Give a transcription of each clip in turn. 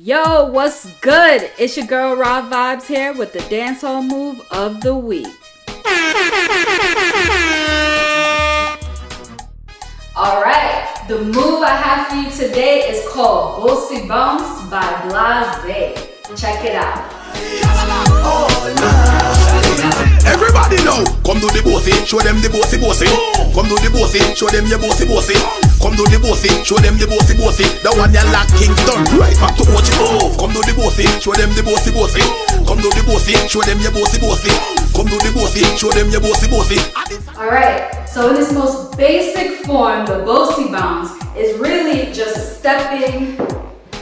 Yo, what's good? It's your girl Raah Vibez here with the dancehall move of the week. Alright, the move I have for you today is called Boasy Bounce by Blazay. Check it out. Everybody know, come do the bossy, show them the bossy. Come do the bossy, show them your bossy. Come do the bossy, show them the bossy. The one you like Kingston, right back to watch it move. Come do the bossy, show them the bossy. Come do the bossy, show them your bossy. Come do the bossy, show them your bossy. Alright, so in its most basic form, the Boasy Bounce is really just stepping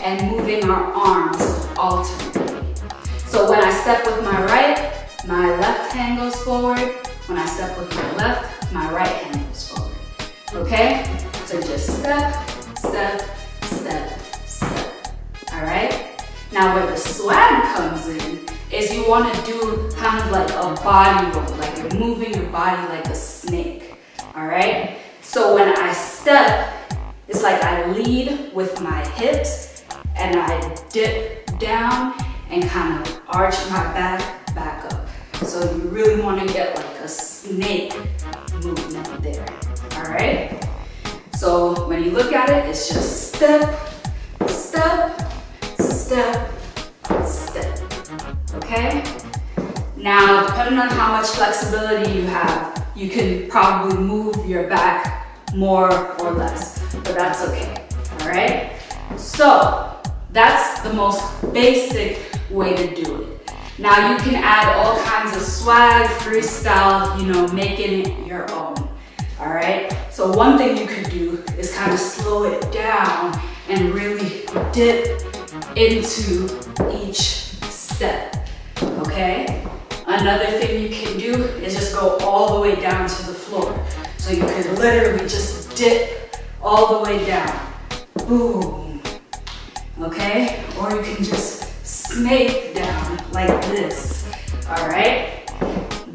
and moving our arms alternately. So when I step with my right, my left hand goes forward. When I step with my left, my right hand goes forward. Okay? So just step, step, step, step. Alright? Now where the swag comes in is you want to do kind of like a body roll, like you're moving your body like a snake. Alright? So when I step, it's like I lead with my hips and I dip down and kind of arch my back up. So you really want to get like a snake movement there, all right? So when you look at it, it's just step, step, step, step, okay? Now, depending on how much flexibility you have, you can probably move your back more or less, but that's okay, all right? So that's the most basic way to do it. Now you can add all kinds of swag, freestyle, make it your own, all right? So one thing you could do is kind of slow it down and really dip into each step, okay? Another thing you can do is just go all the way down to the floor. So you could literally just dip all the way down, boom, okay? Or you can just snake down like this, all right?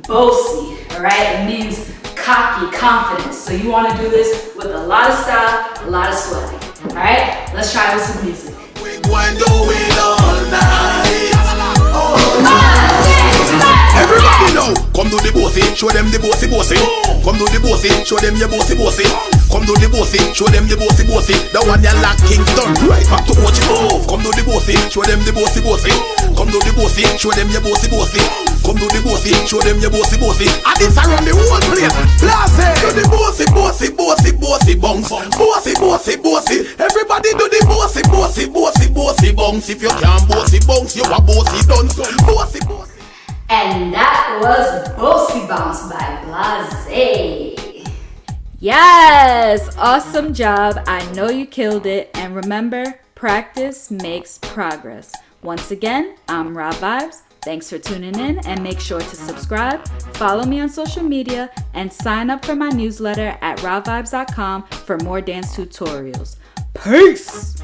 Boasy, all right? It means cocky, confidence. So you want to do this with a lot of style, a lot of swag, all right? Let's try with some music. We going do it all night. Everybody know, come do the bossy, show them the bossy. Come do the bossy, show them your bossy. Come do the bossy, show them the bossy. The one you like Kingston, right back to watch it move. Come do the bossy, show them the bossy. Come do the bossy, show them your bossy. Come do the bossy, show them your bossy. And this around the whole place. Blazay, do the bossy bounce. Bossy. Everybody do the bossy bounce. If you can't bossy bounce, you a bossy done. Bossy. And that was Boasy Bounce by Blazay. Yes, awesome job. I know you killed it. And remember, practice makes progress. Once again, I'm Raah Vibez. Thanks for tuning in and make sure to subscribe, follow me on social media, and sign up for my newsletter at raahvibez.com for more dance tutorials. Peace!